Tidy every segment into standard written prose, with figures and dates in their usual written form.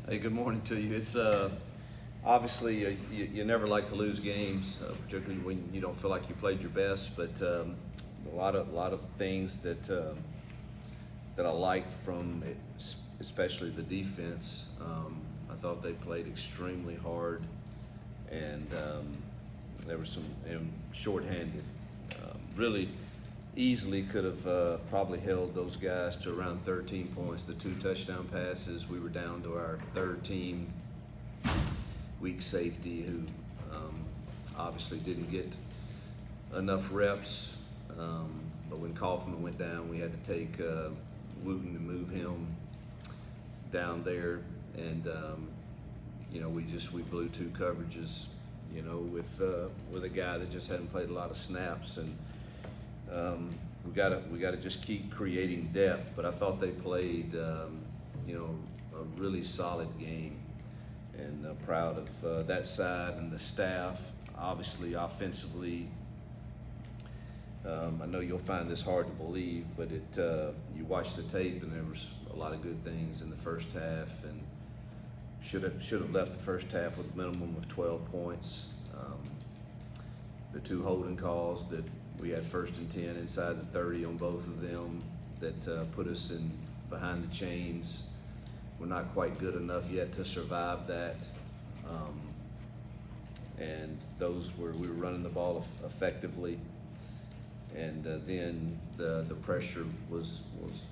Hey, good morning to you. It's obviously you never like to lose games, particularly when you don't feel like you played your best. But a lot of things that I liked from it, especially the defense. I thought they played extremely hard, and there was some shorthanded. Really easily could have probably held those guys to around 13 points. The 2 touchdown passes, we were down to our third team weak safety who obviously didn't get enough reps. But when Kaufman went down, we had to take Wooten to move him down there, and we blew 2 coverages, with a guy that just hadn't played a lot of snaps, and we gotta just keep creating depth. But I thought they played a really solid game, and proud of that side and the staff. Obviously, offensively, I know you'll find this hard to believe, but you watch the tape and there was a lot of good things in the first half, and should have left the first half with a minimum of 12 points. The 2 holding calls that we had 1st and 10 inside the 30 on both of them that put us in behind the chains. We're not quite good enough yet to survive that. And we were running the ball effectively. And then the pressure was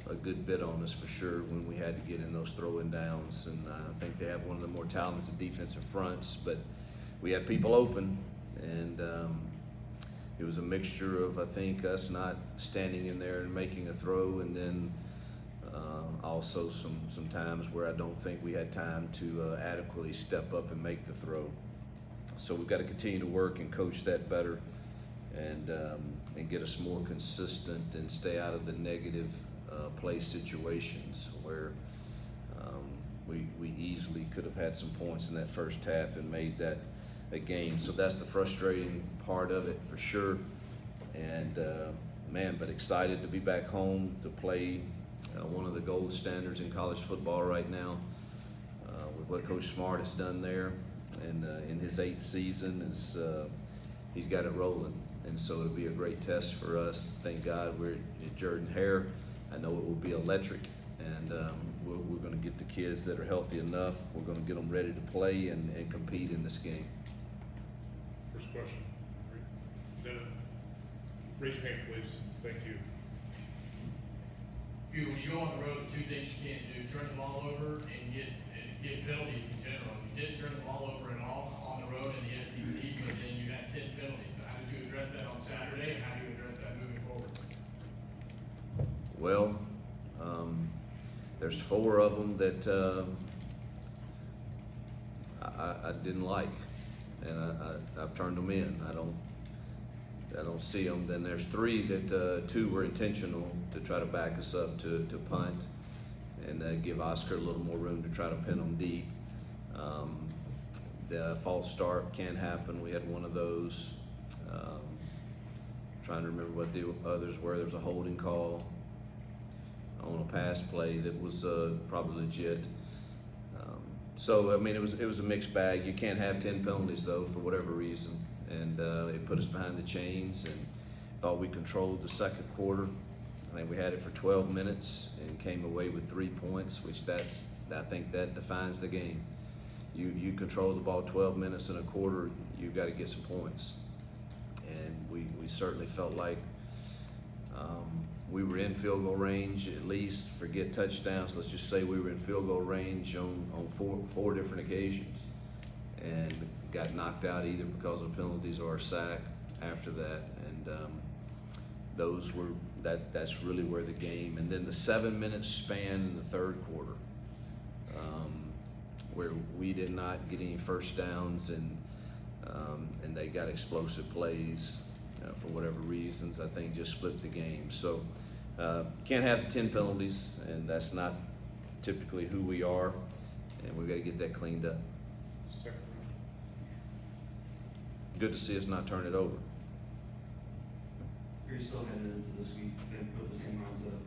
a good bit on us for sure when we had to get in those throwing downs. And I think they have one of the more talented defensive fronts, but we had people open, and it was a mixture of, I think, us not standing in there and making a throw, and then also some times where I don't think we had time to adequately step up and make the throw. So we've got to continue to work and coach that better, and get us more consistent and stay out of the negative play situations where we easily could have had some points in that first half and made that a game. So that's the frustrating part of it for sure. And but excited to be back home to play one of the gold standards in college football right now, with what Coach Smart has done there, and in his 8th season he's got it rolling. And so it'll be a great test for us. Thank God we're at Jordan-Hare. I know it will be electric, and we're going to get the kids that are healthy enough. We're going to get them ready to play and compete in this game. First question. Raise your hand, please. Thank you. When you go on the road, 2 things you can't do: turn the ball over and get penalties in general. You didn't turn the ball over at all on the road in the SEC, but then you got 10 penalties. So how did you address that on Saturday, and how do you address that moving forward? Well, there's 4 of them that I didn't like, and I've turned them in. I don't see them. Then there's 3 that 2 were intentional to try to back us up to punt and give Oscar a little more room to try to pin them deep. The false start can happen. We had one of those. Trying to remember what the others were. There was a holding call on a pass play that was probably legit. So I mean, it was a mixed bag. You can't have 10 penalties though for whatever reason, and it put us behind the chains. And thought we controlled the second quarter. I think we had it for 12 minutes and came away with 3 points, which I think that defines the game. You control the ball 12 minutes in a quarter, you've got to get some points. And we certainly felt like we were in field goal range, at least. Forget touchdowns, let's just say we were in field goal range on 4 different occasions, and got knocked out either because of penalties or a sack after that. And that's really where the game. And then the 7-minute span in the third quarter, where we did not get any first downs, and they got explosive plays for whatever reasons, I think just flipped the game. So can't have 10 penalties, and that's not typically who we are, and we've got to get that cleaned up. Second. Good to see us not turn it over. You're still heading into this week, and with the same mindset.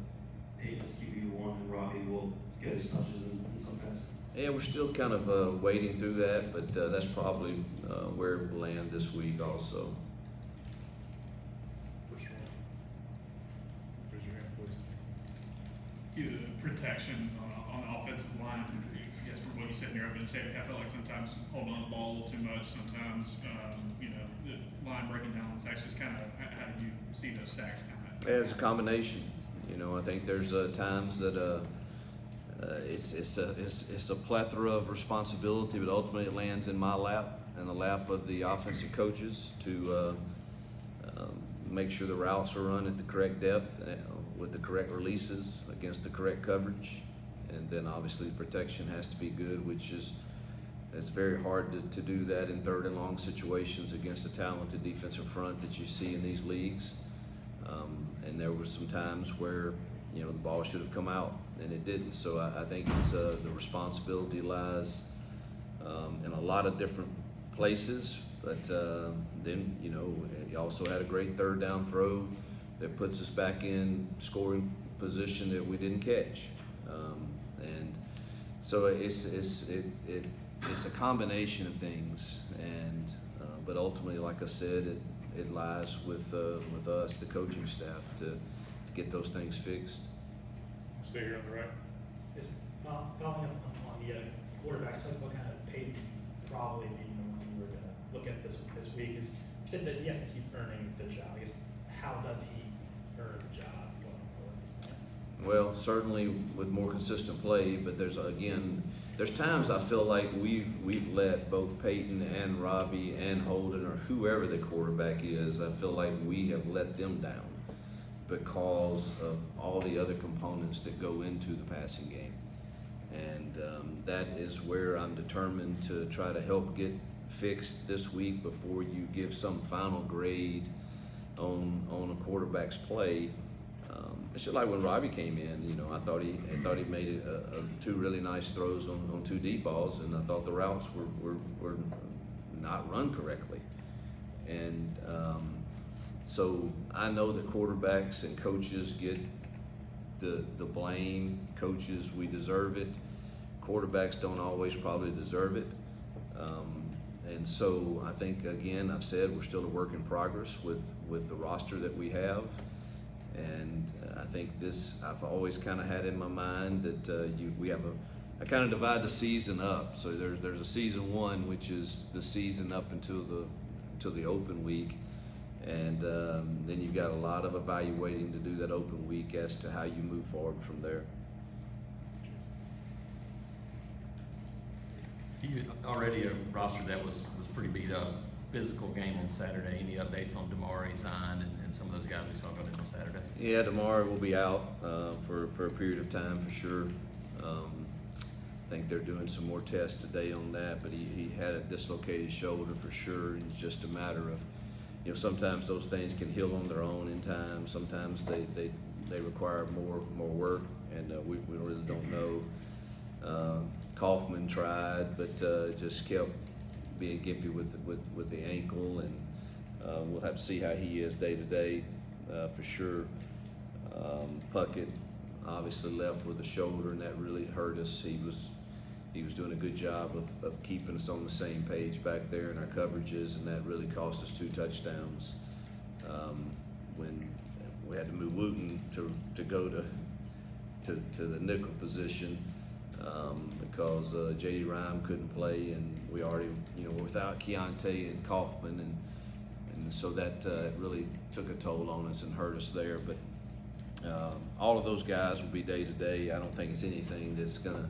Peyton's QB1 and Robbie will get his touches in some fashion. Yeah, we're still kind of wading through that, but that's probably where it will land this week also. First one. Raise your hand, please. The protection on the offensive line, I guess from what you said in your opening statement, I felt like sometimes holding on the ball a little too much, sometimes, the line breaking down on sacks. Just kind of, how did you see those sacks kind of? Yeah, it's a combination. I think there's times that it's a plethora of responsibility, but ultimately it lands in my lap and the lap of the offensive coaches to make sure the routes are run at the correct depth with the correct releases against the correct coverage, and then obviously protection has to be good, which is it's very hard to do that in third and long situations against a talented defensive front that you see in these leagues. And there were some times where the ball should have come out and it didn't. So I think it's the responsibility lies in a lot of different places. But then you also had a great third down throw that puts us back in scoring position that we didn't catch. And so it's a combination of things. And but ultimately, like I said, it lies with us, the coaching staff, to get those things fixed. Stay here on the right. Is following up on the quarterbacks, talk about kind of Peyton probably being the one you were going to look at this week. Is you said that he has to keep earning the job. I guess how does he earn the job going forward at this point? Well, certainly with more consistent play, but there's times I feel like we've let both Peyton and Robbie and Holden or whoever the quarterback is, I feel like we have let them down because of all the other components that go into the passing game. And that is where I'm determined to try to help get fixed this week before you give some final grade on a quarterback's play. It's just like when Robbie came in, I thought he made two really nice throws on two deep balls, and I thought the routes were not run correctly. And so I know that quarterbacks and coaches get the blame. Coaches, we deserve it. Quarterbacks don't always probably deserve it. And so I think, again, I've said we're still a work in progress with the roster that we have. And I think I've always kind of had in my mind that I kind of divide the season up. So there's a season one, which is the season up until the open week. And then you've got a lot of evaluating to do that open week as to how you move forward from there. You already a roster that was pretty beat up. Physical game on Saturday. Any updates on Damari signed and some of those guys we saw go in on Saturday? Yeah, Damari will be out for a period of time for sure. I think they're doing some more tests today on that, but he had a dislocated shoulder for sure, and it's just a matter of, sometimes those things can heal on their own in time. Sometimes they require more work, and we really don't know. Kaufman tried, but just kept being gimpy with the ankle, and we'll have to see how he is day to day for sure. Puckett obviously left with a shoulder, and that really hurt us. He was doing a good job of keeping us on the same page back there in our coverages, and that really cost us 2 touchdowns when we had to move Wooten to go to the nickel position because J.D. Rhyme couldn't play, and we already were without Keontae and Kaufman, and so that really took a toll on us and hurt us there. But all of those guys will be day to day. I don't think it's anything that's going to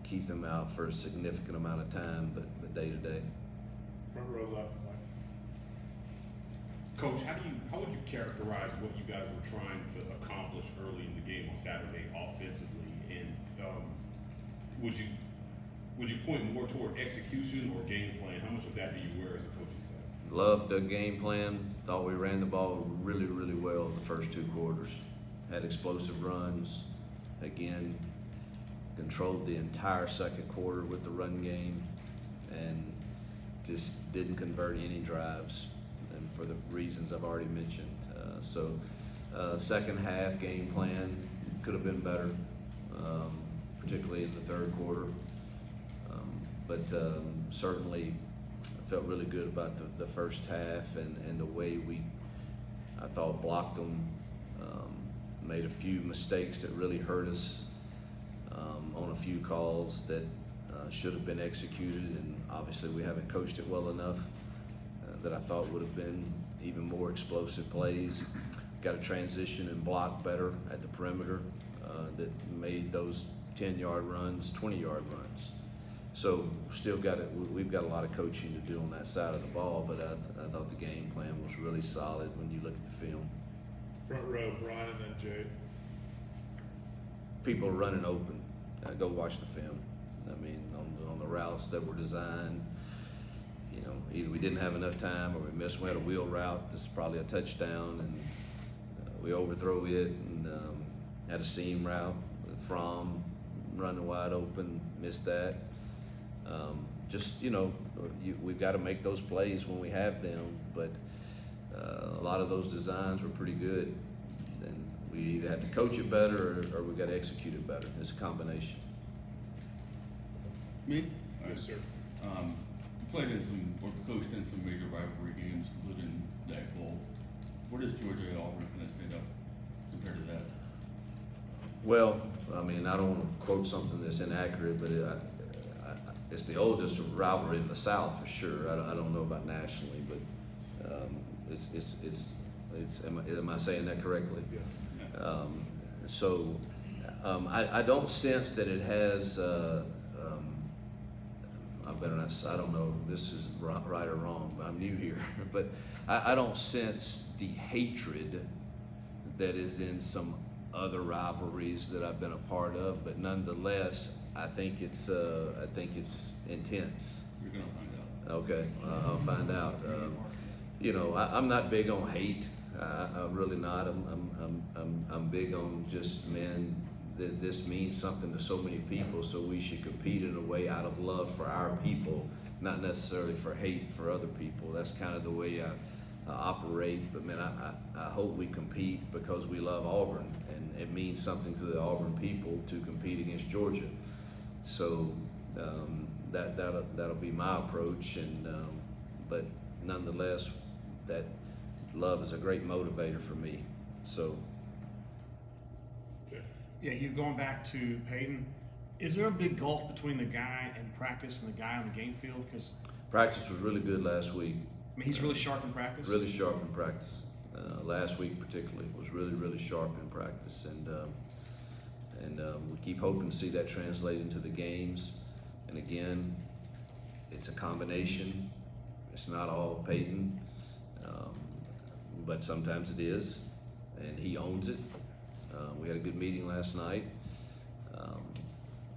keep them out for a significant amount of time, but day to day. Front row left, Mike. Coach, how would you characterize what you guys were trying to accomplish early in the game on Saturday offensively? And would you point more toward execution or game plan? How much of that do you wear as a coaching staff? Loved the game plan. Thought we ran the ball really, really well in the first 2 quarters. Had explosive runs. Again, controlled the entire second quarter with the run game, and just didn't convert any drives, and for the reasons I've already mentioned. Second half game plan could have been better, particularly in the third quarter. but certainly I felt really good about the first half and the way I thought blocked them, made a few mistakes that really hurt us on a few calls that should have been executed, and obviously we haven't coached it well enough that I thought would have been even more explosive plays. Got to transition and block better at the perimeter that made those 10-yard runs 20-yard runs. So still we've got a lot of coaching to do on that side of the ball, but I thought the game plan was really solid when you look at the film. Front row, Brian and then Jay. People are running open. Go watch the film. I mean, on the routes that were designed, you know, either we didn't have enough time or we missed. We had a wheel route that's probably a touchdown, and we overthrow it, and had a seam route from running wide open, missed that. Just, you know, we've got to make those plays when we have them, but a lot of those designs were pretty good, and we either have to coach it better or we've got to execute it better. It's a combination. Me? Yes, sir. Played in some, or coached in some major rivalry games, including the Egg Bowl. Where does Georgia and Auburn kind of stand up compared to that? Well, I mean, I don't want to quote something that's inaccurate, but it's the oldest rivalry in the South for sure. I don't know about nationally, but am I saying that correctly? Yeah. I don't sense that it has. I don't know if this is right or wrong, but I'm new here. But I don't sense the hatred that is in some other rivalries that I've been a part of. But nonetheless, I think it's intense. You're gonna find out. Okay, I'll find out. You know, I'm not big on hate. I'm really not. I'm big on just, man, this means something to so many people, so we should compete in a way out of love for our people, not necessarily for hate for other people. That's kind of the way I operate. But man, I hope we compete because we love Auburn, and it means something to the Auburn people to compete against Georgia. So that'll be my approach, and but nonetheless, that love is a great motivator for me. So. Jay. Yeah, you going back to Peyton. Is there a big gulf between the guy in practice and the guy on the game field? Because Practice was really good last week. I mean, he's really sharp in practice. Really sharp in practice. Last week particularly was really sharp in practice, and we keep hoping to see that translate into the games. And again, it's a combination. It's not all Peyton, but sometimes it is, and he owns it. We had a good meeting last night,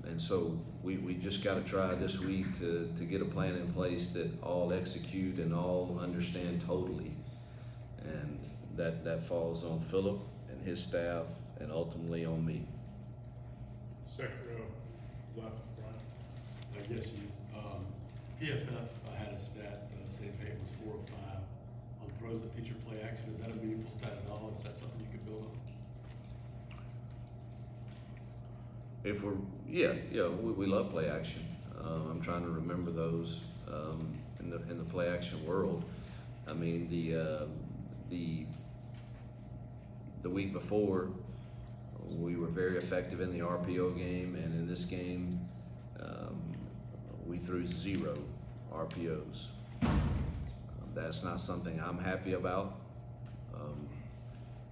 and so we just got to try this week to get a plan in place that all execute and all understand totally, and that falls on Phillip and his staff, and ultimately on me. Second row, left, Brian. I guess PFF, I had a stat, say Peyton was 4 or 5 on pros that feature play action. Is that a meaningful stat at all? Is that something you could build on? We love play action. I'm trying to remember those in the play action world. I mean, the week before, we were very effective in the RPO game, and in this game, we threw 0 RPOs. That's not something I'm happy about.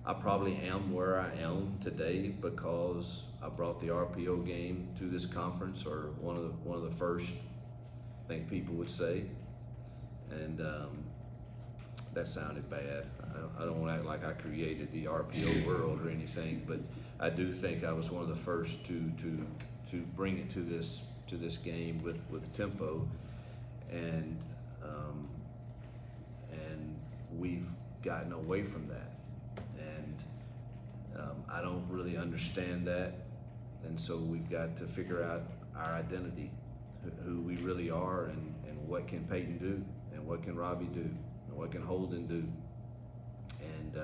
I probably am where I am today because I brought the RPO game to this conference, or one of the first, I think people would say, and that sounded bad. I don't want to act like I created the RPO world or anything, but I do think I was one of the first to bring it to this game with tempo, and we've gotten away from that, and I don't really understand that, and so we've got to figure out our identity, who we really are, and what can Peyton do, and what can Robbie do, and what can Holden do, and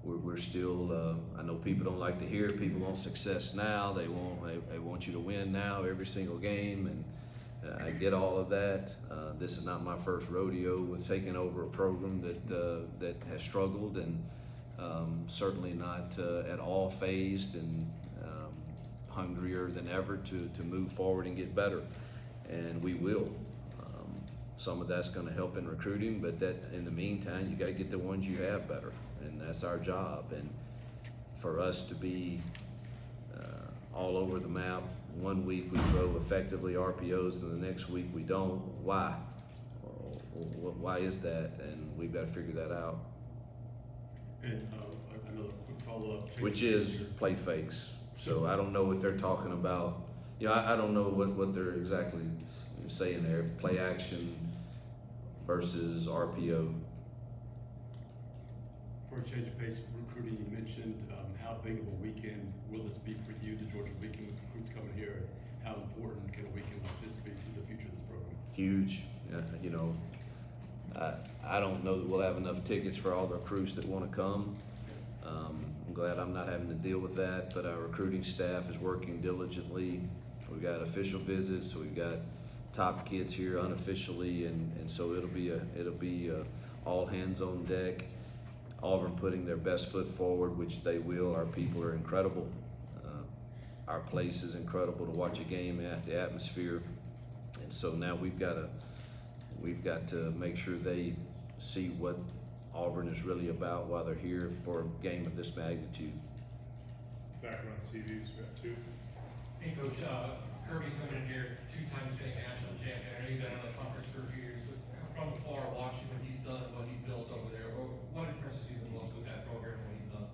we're still. I know people don't like to hear it. People want success now. They want you to win now every single game, I get all of that. This is not my first rodeo with taking over a program that has struggled, and certainly not at all phased and hungrier than ever to move forward and get better. And we will. Some of that's going to help in recruiting, but that in the meantime, you got to get the ones you have better, and that's our job. And for us to be all over the map, one week we throw effectively RPOs, and the next week we don't. Why? Why is that? And we've got to figure that out. And, another quick follow-up. Which is play fakes. So I don't know what they're talking about. You know, I don't know what they're exactly saying there. Play action versus RPO. For a change of pace recruiting, you mentioned, how big of a weekend will this be for you, the Georgia weekend with recruits coming here? How important can a weekend like this be to the future of this program? Huge. You know, I don't know that we'll have enough tickets for all the recruits that want to come. I'm glad I'm not having to deal with that, but our recruiting staff is working diligently. We've got official visits, we've got top kids here unofficially, and so it'll be all hands on deck. Auburn putting their best foot forward, which they will. Our people are incredible. Our place is incredible to watch a game at, the atmosphere, and so now we've got to make sure they see what Auburn is really about while they're here for a game of this magnitude. Back on TV, we've got two. Hey, Coach, Kirby's coming in here 2 times just national champion. I know you've been on the conference for a few years, but from afar, watching what he's done, what he's built over there, what impresses you the most with that program and what he's done?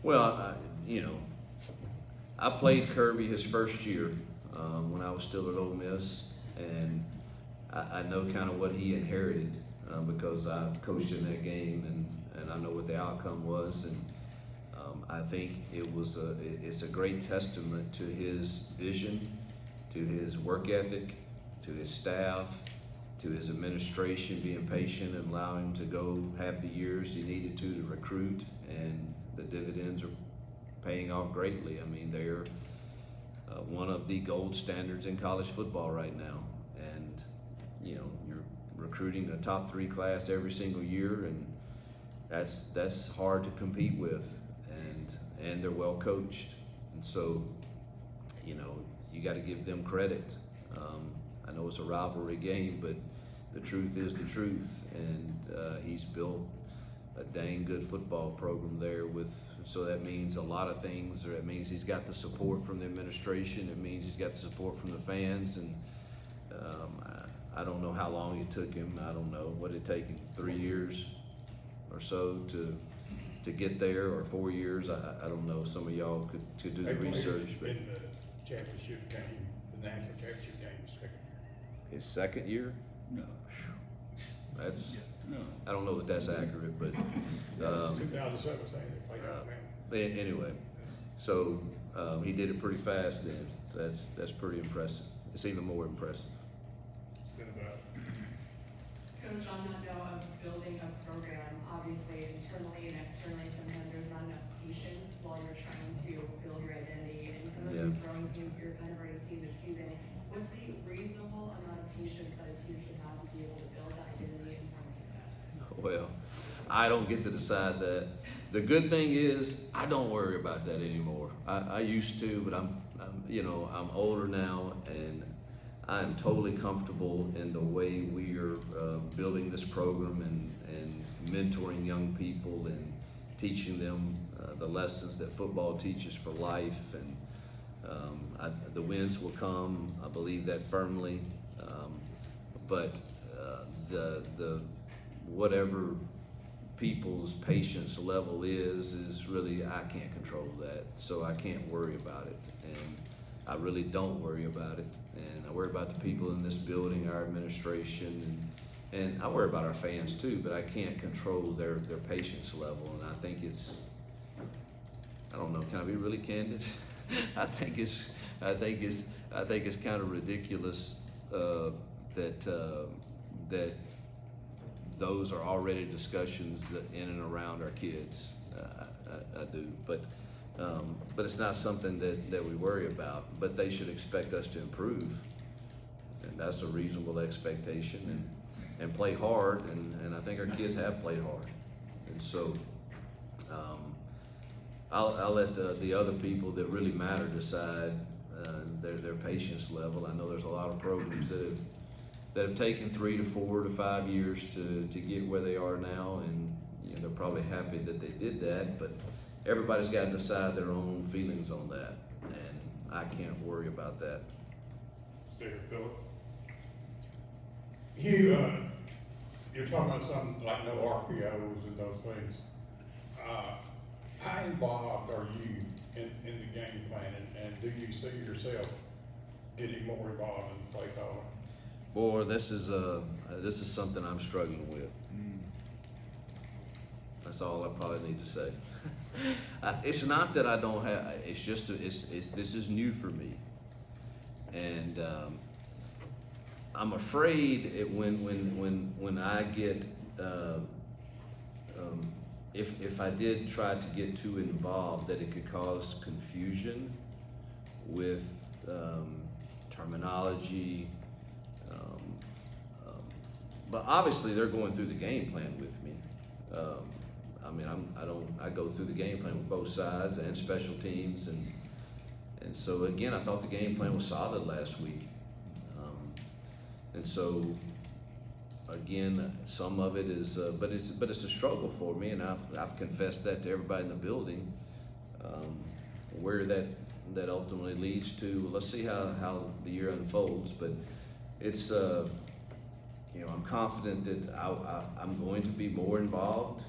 Well, I played Kirby his first year when I was still at Ole Miss, and I know kind of what he inherited because I coached in that game, and I know what the outcome was, and I think it's a great testament to his vision, to his work ethic, to his staff, to his administration being patient and allowing him to go have the years he needed to recruit, and the dividends are paying off greatly. I mean, they're one of the gold standards in college football right now, and you're recruiting a top 3 class every single year, and that's hard to compete with, and they're well coached, and so you got to give them credit. I know it's a rivalry game, but the truth is the truth, and he's built a dang good football program there so that means a lot of things. Or it means he's got the support from the administration. It means he's got the support from the fans, and I don't know how long it took him. I don't know what it take him, 3 years or so to get there, or 4 years. I don't know. Some of y'all could do the research. But in the championship game, the national championship game, the second his second year, year. No. that's No. I don't know that that's accurate, but 2007, saying they played out, man. anyway, so he did it pretty fast then. So that's pretty impressive. It's even more impressive. Been about. Coach, on that note of building a program, obviously internally and externally, sometimes there's not enough patience while you're trying to build your identity, and some of these growing pains you're kind of already seeing this season. What's the reasonable amount of patience that a team should have to be able to build that identity and find success? Well, I don't get to decide that. The good thing is I don't worry about that anymore. I used to, but I'm older now, and I'm totally comfortable in the way we are building this program and mentoring young people and teaching them the lessons that football teaches for life. And the wins will come. I believe that firmly. But the whatever people's patience level is really, I can't control that, so I can't worry about it, and I really don't worry about it. And I worry about the people in this building, our administration, and I worry about our fans too, but I can't control their patience level. And I think I don't know, can I be really candid? I think it's kind of ridiculous that those are already discussions in and around our kids. I do, but it's not something that we worry about. But they should expect us to improve, and that's a reasonable expectation, and play hard, and I think our kids have played hard. And so, I'll let the other people that really matter decide their patience level. I know there's a lot of programs that have taken 3 to 4 to 5 years to get where they are now, and they're probably happy that they did that, but everybody's got to decide their own feelings on that, and I can't worry about that. Stay with Philip. Hugh, you're talking about something like no RPOs and those things. How involved are you in the game plan, and do you see yourself getting more involved in play calling? Boy, this is something I'm struggling with. That's all I probably need to say. It's not that I don't have. It's just this is new for me, and I'm afraid when I get if I did try to get too involved, that it could cause confusion with terminology. But obviously they're going through the game plan with me. I mean, I go through the game plan with both sides and special teams, and so again, I thought the game plan was solid last week. And so again, some of it is, but it's a struggle for me, and I've confessed that to everybody in the building. Where that ultimately leads to, let's see how the year unfolds. But it's I'm confident that I'm going to be more involved.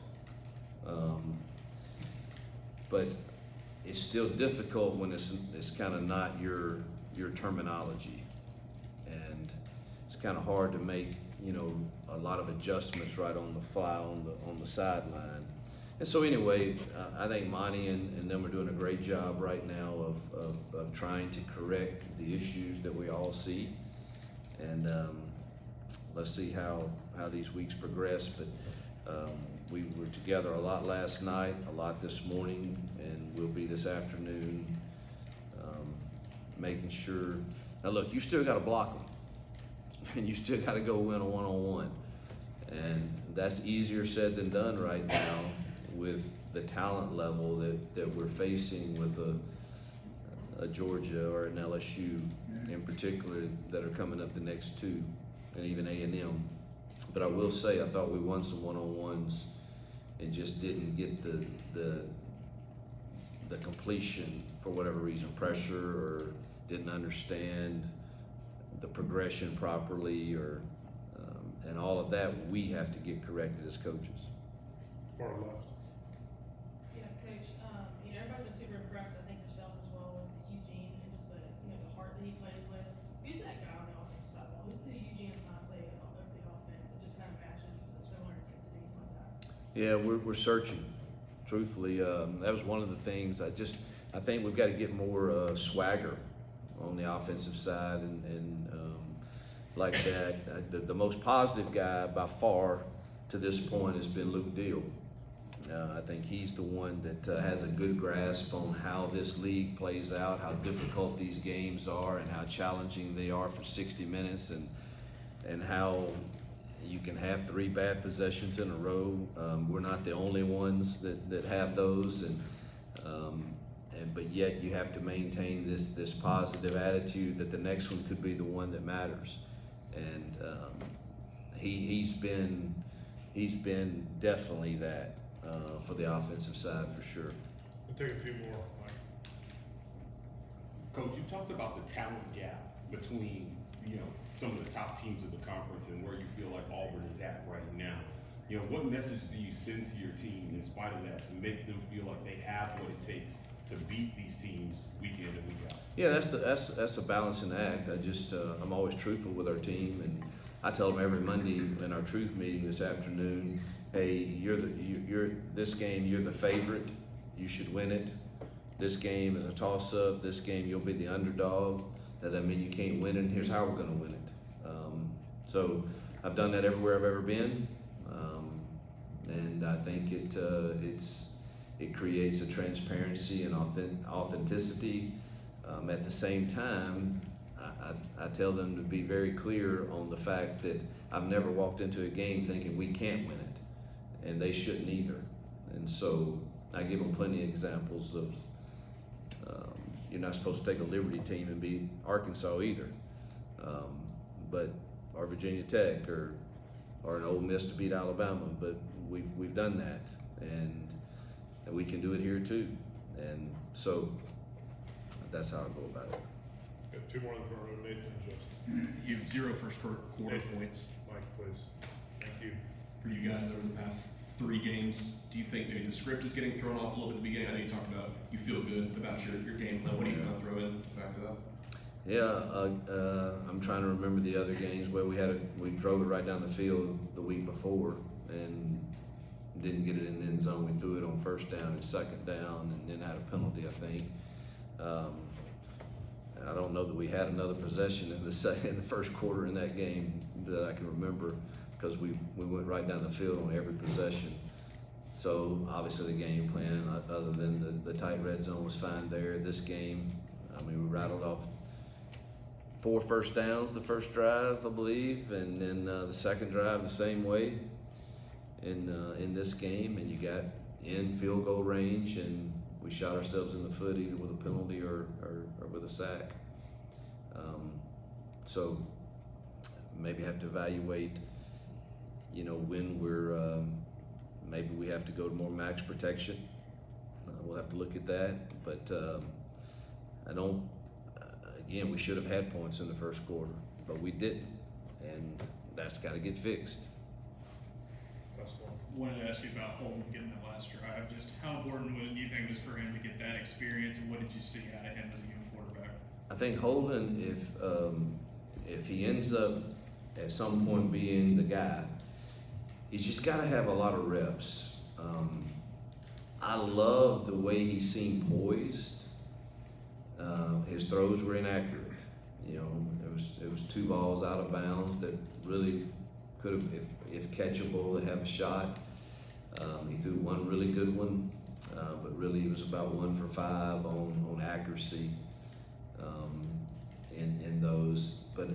But it's still difficult when it's kind of not your terminology, and it's kind of hard to make a lot of adjustments right on the fly on the sideline. And so anyway, I think Monty and them are doing a great job right now of trying to correct the issues that we all see, and let's see how these weeks progress. But we were together a lot last night, a lot this morning, and we'll be this afternoon, making sure. Now look, you still got to block them, and you still got to go win a one-on-one, and that's easier said than done right now with the talent level that we're facing with a Georgia or an LSU in particular that are coming up the next two, and even A&M. But I will say, I thought we won some one-on-ones and just didn't get the completion for whatever reason, pressure, or didn't understand the progression properly, or and all of that we have to get corrected as coaches. Far left. Yeah, Coach, everybody's been super impressed, I think yourself as well, with Eugene and just the heart that he plays with. Who's that guy on the offensive side? Who's the Eugene Asante of the offense that just kind of matches a similar intensity like that? Yeah, we're searching. Truthfully, that was one of the things I think we've got to get more swagger on the offensive side, and like that. The most positive guy by far to this point has been Luke Deal. I think he's the one that has a good grasp on how this league plays out, how difficult these games are, and how challenging they are for 60 minutes, and how you can have 3 bad possessions in a row. We're not the only ones that have those, but yet you have to maintain this positive attitude that the next one could be the one that matters. And he's been definitely that for the offensive side for sure. We'll take a few more, Mike. Coach, you talked about the talent gap between, some of the top teams of the conference and where you feel like Auburn is at right now. What message do you send to your team in spite of that to make them feel like they have what it takes to beat these teams week in and week out? Yeah, that's a balancing act. I'm always truthful with our team, and I tell them every Monday in our truth meeting this afternoon, hey, this game you're the favorite, you should win it. This game is a toss-up. This game you'll be the underdog. That doesn't mean you can't win it. And here's how we're going to win it. So I've done that everywhere I've ever been, and I think it creates a transparency and authenticity. At the same time, I tell them to be very clear on the fact that I've never walked into a game thinking we can't win it, and they shouldn't either. And so I give them plenty of examples of, you're not supposed to take a Liberty team and beat Arkansas either. But or Virginia Tech or an Ole Miss to beat Alabama, but we've done that, and we can do it here too. And so that's how I go about it. Got two more in the front row, Nathan and Justin. You have 0 first quarter Nathan, points Mike, please. Thank you. for you guys over the past 3 games. Do you think maybe the script is getting thrown off a little bit at the beginning? I know you talked about you feel good about your game plan. What do you kind of throw in to factor that? Yeah, I'm trying to remember the other games where we drove it right down the field the week before and didn't get it in the end zone. We threw it on first down and second down, and then had a penalty, I think. I don't know that we had another possession in the first quarter in that game that I can remember, because we went right down the field on every possession. So obviously the game plan, other than the tight red zone, was fine there. This game, I mean, we rattled off 4 first downs the first drive, I believe, and then the second drive the same way in this game, and you got in field goal range, and we shot ourselves in the foot either with a penalty or with a sack. So maybe have to evaluate, when we're, maybe we have to go to more max protection. We'll have to look at that, but again, we should have had points in the first quarter, but we didn't, and that's got to get fixed. Last one. Wanted to ask you about Holden getting that last drive. Just how important do you think it was for him to get that experience, and what did you see out of him as a young quarterback? I think Holden, if he ends up at some point being the guy, he's just got to have a lot of reps. I love the way he seemed poised. His throws were inaccurate. It was 2 balls out of bounds that really could have, if catchable, to have a shot. He threw one really good one, but really it was about 1 for 5 on accuracy in those. But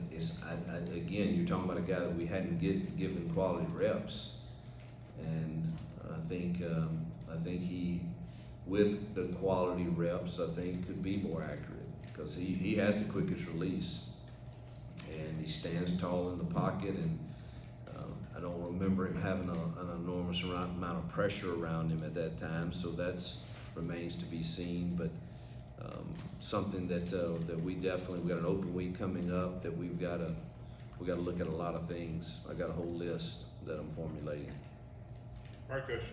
again, you're talking about a guy that we hadn't given quality reps, and I think he, with the quality reps, I think could be more accurate, because he has the quickest release, and he stands tall in the pocket, and I don't remember him having an enormous amount of pressure around him at that time, so that's remains to be seen. But something that we got an open week coming up, that we got to look at a lot of things. I got a whole list that I'm formulating. All right, Coach.